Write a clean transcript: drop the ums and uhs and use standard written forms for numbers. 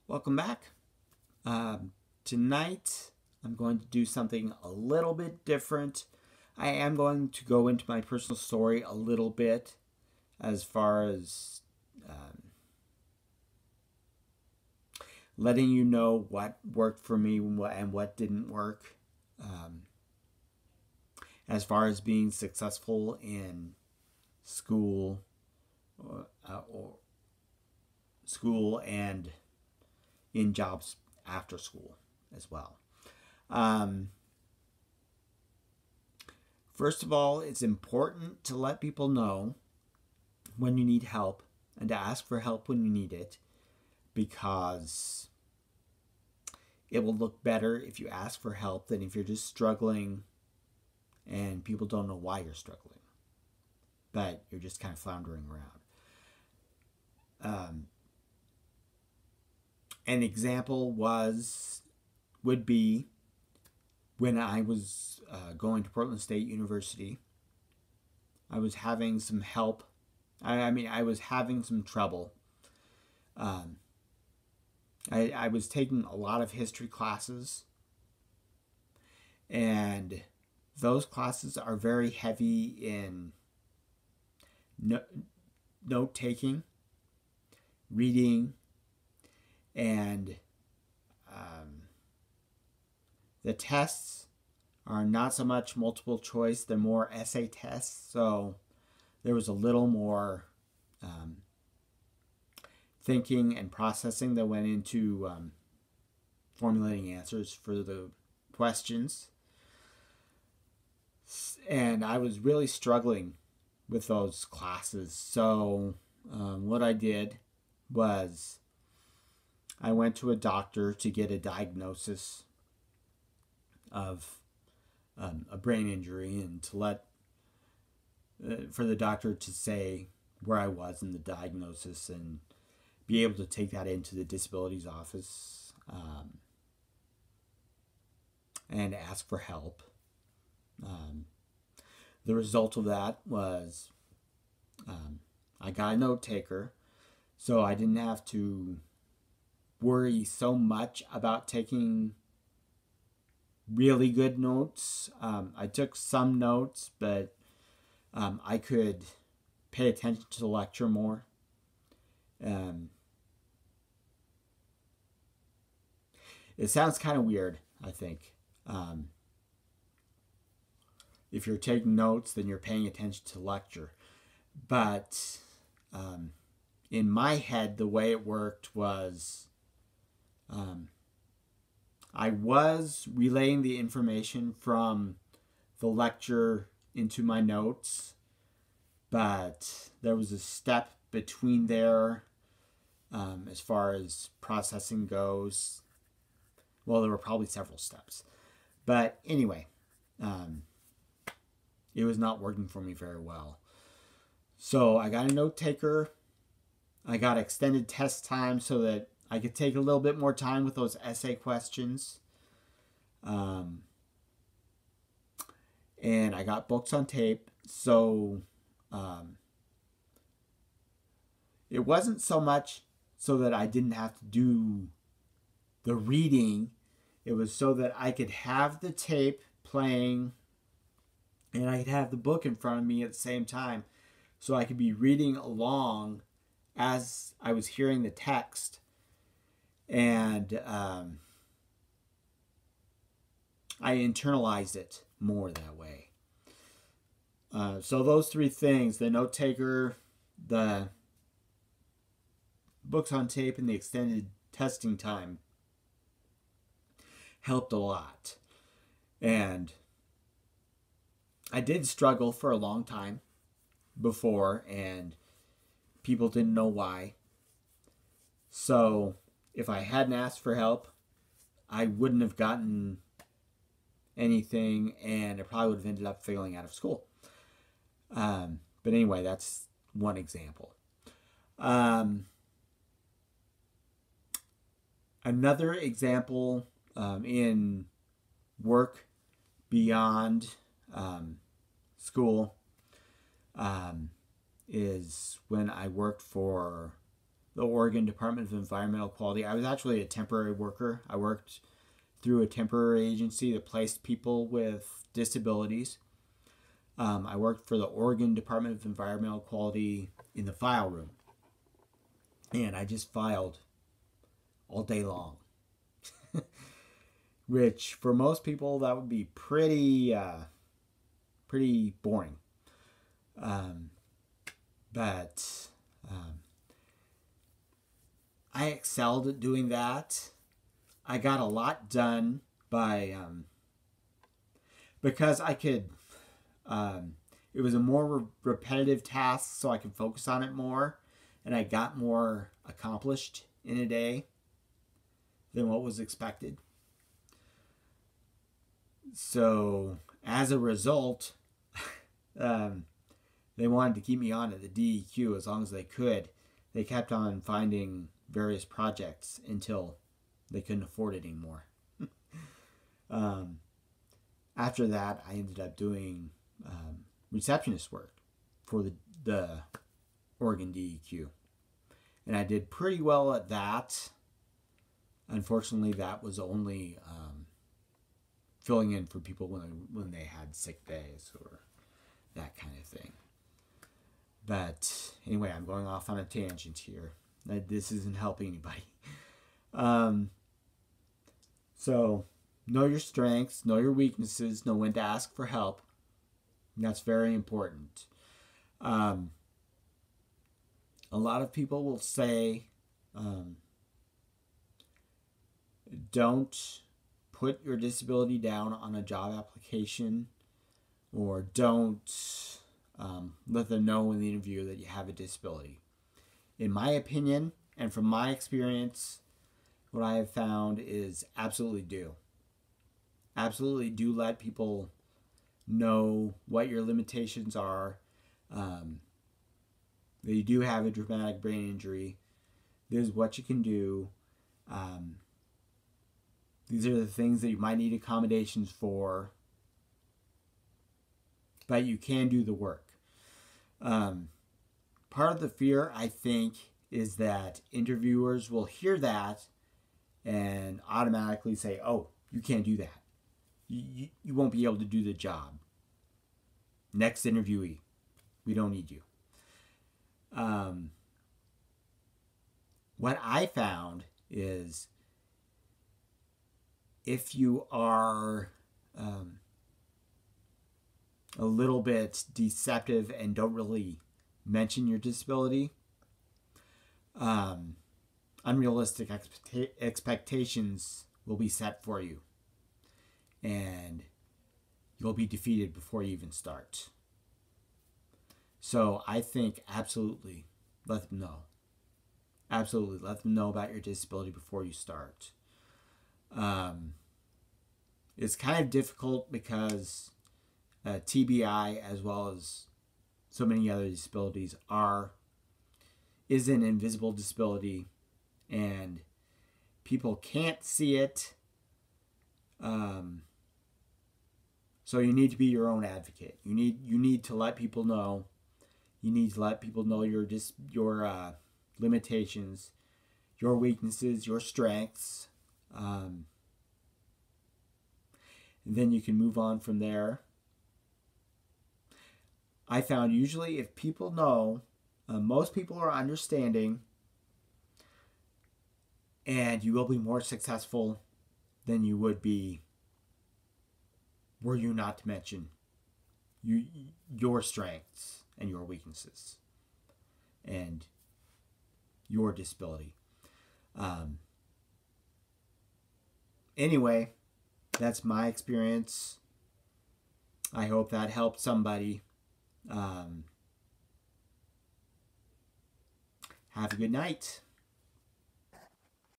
Welcome back. Tonight I'm going to do something a little bit different. I am going to go into my personal story a little bit as far as letting you know what worked for me and what didn't work. As far as being successful in school or school and in jobs after school as well. First of all, it's important to let people know when you need help and to ask for help when you need it, because it will look better if you ask for help than if you're just struggling and people don't know why you're struggling, but you're just kind of floundering around. An example would be when I was going to Portland State University. I was having some help. I was having some trouble. I was taking a lot of history classes, and those classes are very heavy in note taking, reading, and the tests are not so much multiple choice, they're more essay tests. So there was a little more thinking and processing that went into formulating answers for the questions. And I was really struggling with those classes. So what I did was I went to a doctor to get a diagnosis of a brain injury, and to let for the doctor to say where I was in the diagnosis and be able to take that into the disabilities office and ask for help. The result of that was I got a note taker, so I didn't have to worry so much about taking really good notes. I took some notes, but I could pay attention to the lecture more. It sounds kind of weird, I think. If you're taking notes, then you're paying attention to the lecture. But in my head, the way it worked was I was relaying the information from the lecture into my notes, but there was a step between there as far as processing goes. Well, there were probably several steps. But anyway, it was not working for me very well. So I got a note taker. I got extended test time so that I could take a little bit more time with those essay questions. And I got books on tape. So it wasn't so much so that I didn't have to do the reading. It was so that I could have the tape playing and I could have the book in front of me at the same time. So I could be reading along as I was hearing the text. And I internalized it more that way. So those three things, the note taker, the books on tape, and the extended testing time, helped a lot. And I did struggle for a long time before, and people didn't know why. So if I hadn't asked for help, I wouldn't have gotten anything, and I probably would have ended up failing out of school. But anyway, that's one example. Another example in work beyond school is when I worked for the Oregon Department of Environmental Quality. I was actually a temporary worker. I worked through a temporary agency that placed people with disabilities. I worked for the Oregon Department of Environmental Quality in the file room. And I just filed all day long. Which, for most people, that would be pretty boring. But I excelled at doing that. I got a lot done by because I could. It was a more repetitive task, so I could focus on it more, and I got more accomplished in a day than what was expected. So, as a result, they wanted to keep me on at the DEQ as long as they could. They kept on finding various projects until they couldn't afford it anymore. After that, I ended up doing receptionist work for the Oregon DEQ. And I did pretty well at that. Unfortunately, that was only filling in for people when they had sick days or that kind of thing. But anyway, I'm going off on a tangent here. This isn't helping anybody. So, know your strengths, know your weaknesses, know when to ask for help. And that's very important. A lot of people will say, don't put your disability down on a job application, or don't let them know in the interview that you have a disability. In my opinion, and from my experience, what I have found is absolutely do. Absolutely do let people know what your limitations are. That you do have a traumatic brain injury. This is what you can do. These are the things that you might need accommodations for. But you can do the work. Part of the fear, I think, is that interviewers will hear that and automatically say, oh, you can't do that. You won't be able to do the job. Next interviewee, we don't need you. What I found is if you are a little bit deceptive and don't really mention your disability, unrealistic expectations will be set for you. And you'll be defeated before you even start. So I think absolutely let them know. Absolutely let them know about your disability before you start. It's kind of difficult because TBI, as well as so many other disabilities, is an invisible disability, and people can't see it. So you need to be your own advocate. You need to let people know. You need to let people know your limitations, your weaknesses, your strengths. And then you can move on from there. I found usually if people know, most people are understanding, and you will be more successful than you would be were you not to mention your strengths and your weaknesses and your disability. Anyway, that's my experience. I hope that helped somebody. Have a good night.